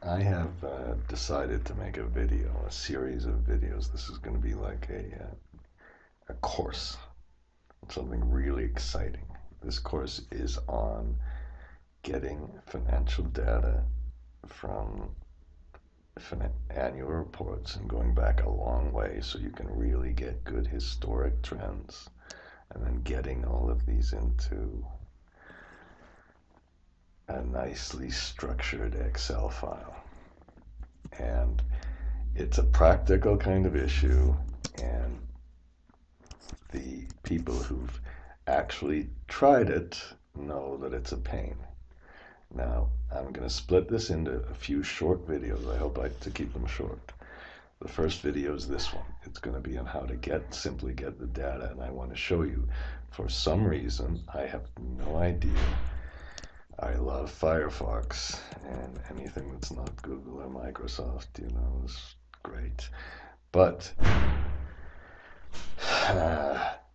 I have decided to make a video, a series of videos. This is going to be like a course, something really exciting. This course is on getting financial data from annual reports and going back a long way so you can really get good historic trends and then getting all of these into a nicely structured Excel file. And it's a practical kind of issue, and the people who've actually tried it know that it's a pain. Now, I'm going to split this into a few short videos. I hope to keep them short. The first video is this one. It's going to be on how to simply get the data, and I want to show you. For some reason, I have no idea. I love Firefox, and anything that's not Google or Microsoft, is great. But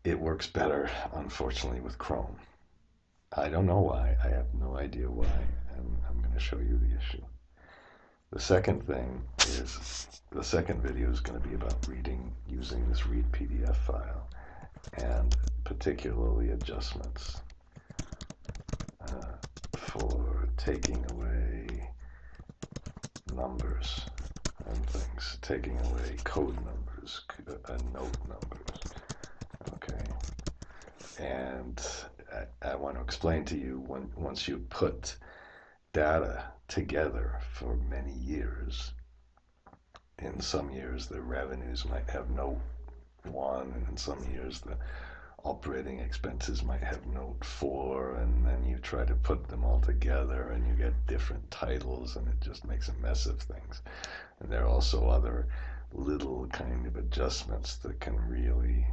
it works better, unfortunately, with Chrome. I don't know why. I have no idea why, and I'm going to show you the issue. The second video is going to be about using this read PDF file, and particularly adjustments for taking away numbers and things, taking away code numbers, note numbers. Okay, and I want to explain to you once you put data together for many years. In some years, the revenues might have note 1, and in some years, the operating expenses might have note 4, and then you try to put them all together and you get different titles, and it just makes a mess of things. And there are also other little kind of adjustments that can really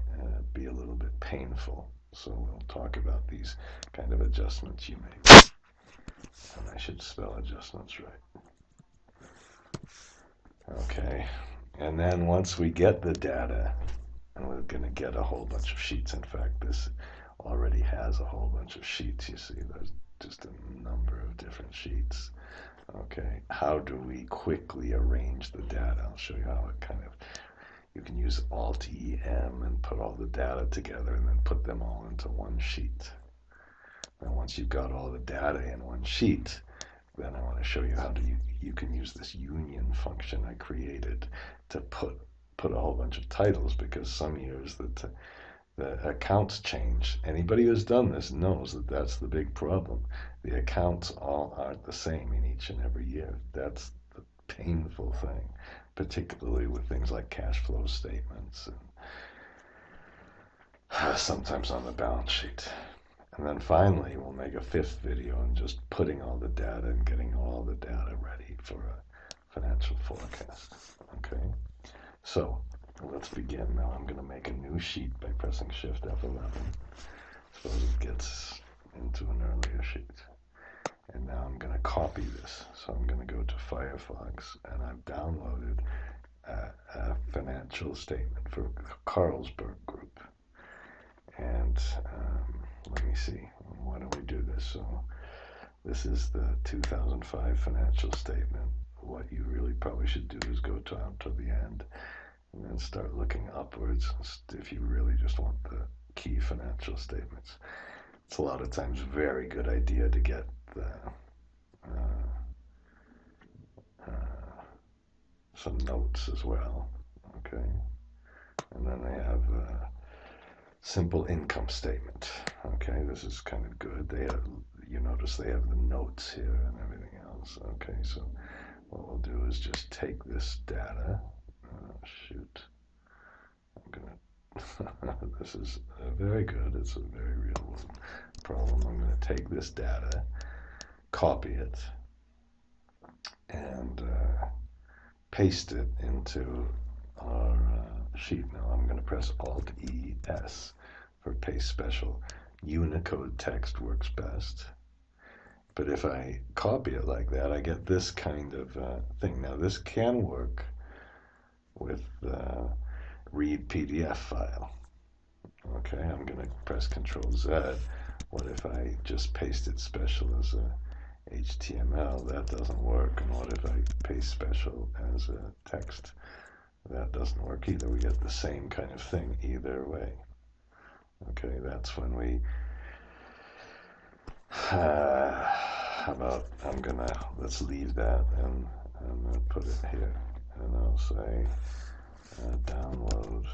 be a little bit painful. So we'll talk about these kind of adjustments you make. And I should spell adjustments right. Okay, and then once we get the data, and we're going to get a whole bunch of sheets. In fact, this already has a whole bunch of sheets. You see, there's just a number of different sheets. Okay, how do we quickly arrange the data? I'll show you how you can use Alt-EM and put all the data together and then put them all into one sheet. And once you've got all the data in one sheet, then I want to show you how you can use this union function I created to put a whole bunch of titles, because some years the accounts change. Anybody who's done this knows that that's the big problem. The accounts all aren't the same in each and every year. That's the painful thing, particularly with things like cash flow statements and sometimes on the balance sheet. And then finally, we'll make a fifth video on just putting all the data and getting all the data ready for a financial forecast. Okay, so let's begin. Now I'm going to make a new sheet by pressing Shift F11. Suppose it gets into an earlier sheet. And now I'm going to copy this. So I'm going to go to Firefox, and I've downloaded a financial statement for Carlsberg Group. And let me see, why don't we do this? So this is the 2005 financial statement. What you really probably should do is go down to the end and then start looking upwards if you really just want the key financial statements. It's a lot of times a very good idea to get some notes as well. Okay, and then they have simple income statement. Okay, this is kind of good. You notice they have the notes here and everything else. Okay, so what we'll do is just take this data. Shoot, I'm gonna. This is very good. It's a very real world problem. I'm gonna take this data, copy it, and paste it into our sheet. Now I'm going to press Alt-ES for paste special. Unicode text works best. But if I copy it like that, I get this kind of thing. Now this can work with read PDF file. Okay, I'm going to press Control Z. What if I just paste it special as a HTML, that doesn't work. And what if I paste special as a text? That doesn't work either. We get the same kind of thing either way. Okay, that's when we how about let's leave that and I'm gonna put it here, and I'll say download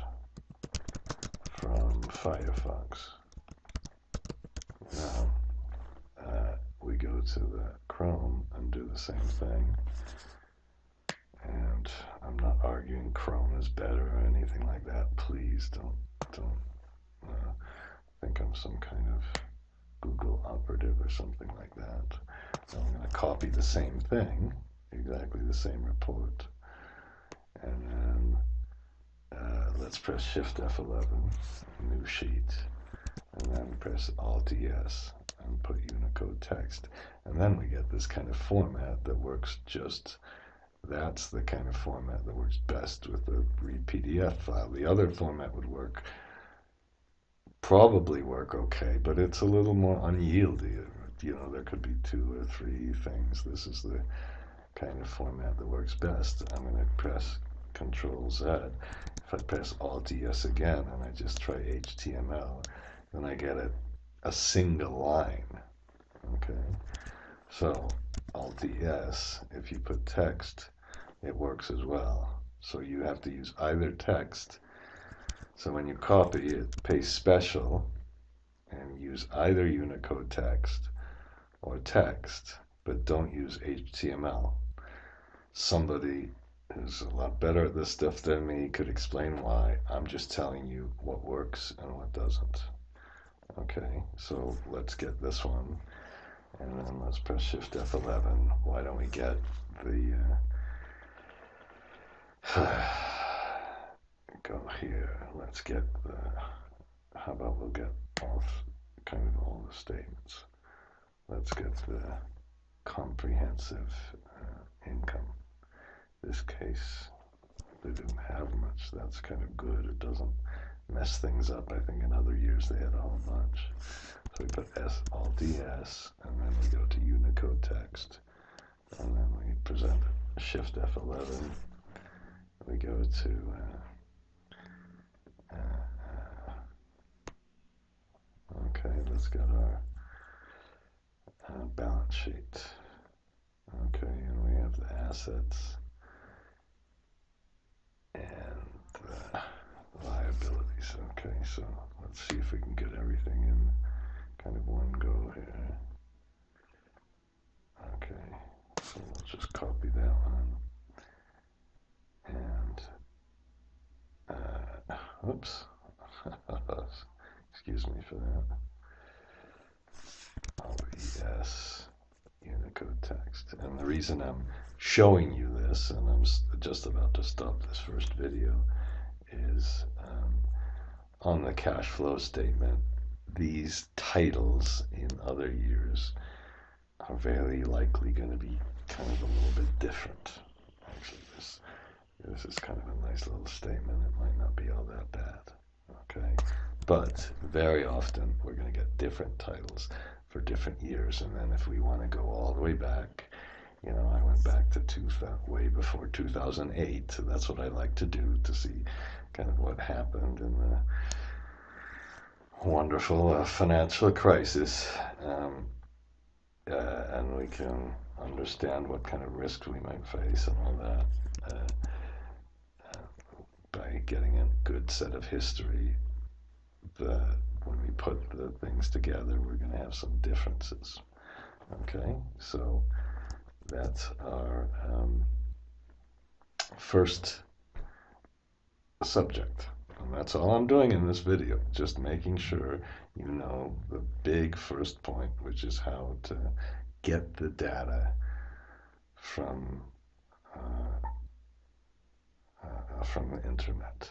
from Firefox. Now we go to the Chrome and do the same thing. And I'm not arguing Chrome is better or anything like that. Please don't think I'm some kind of Google operative or something like that. So I'm going to copy the same thing, exactly the same report, and then let's press Shift F11, new sheet, and then press Alt ES and put Unicode text, and then we get this kind of format that works just. That's the kind of format that works best with the read PDF file. The other format would probably work okay, but it's a little more unyieldy. You know, there could be 2 or 3 things. This is the kind of format that works best. I'm going to press Control Z. If I press Alt ES again and I just try HTML, then I get a single line. Okay, so Alt ES, if you put text, it works as well. So you have to use either text. So when you copy it, paste special and use either Unicode text or text, but don't use HTML. Somebody who's a lot better at this stuff than me could explain why. I'm just telling you what works and what doesn't. Okay, so let's get this one. And then let's press Shift F11. Why don't we get the go here. Let's get the. How about we'll get kind of all the statements. Let's get the comprehensive income. This case, they didn't have much. That's kind of good. It doesn't mess things up. I think in other years they had a whole bunch. So we put Alt ES, and then we go to Unicode text, and then we present it. Shift F11. We go to okay, let's get our balance sheet. Okay, and we have the assets and the liabilities. Okay, so let's see if we can get everything in kind of one go here. Okay, so we'll just copy that one. And oops, excuse me for that. Alt ES, Unicode text. And the reason I'm showing you this, and I'm just about to stop this first video, is on the cash flow statement, these titles in other years are very likely going to be kind of a little bit different. Actually, this is kind of a nice little statement. It might not be all that bad, okay? But very often we're going to get different titles for different years, and then if we want to go all the way back, you know, I went back to way before 2008, so that's what I like to do, to see kind of what happened in the wonderful financial crisis, and we can understand what kind of risks we might face and all that by getting a good set of history. When we put the things together, we're going to have some differences. Okay, so that's our first subject. And that's all I'm doing in this video, just making sure you know the big first point, which is how to get the data from the internet.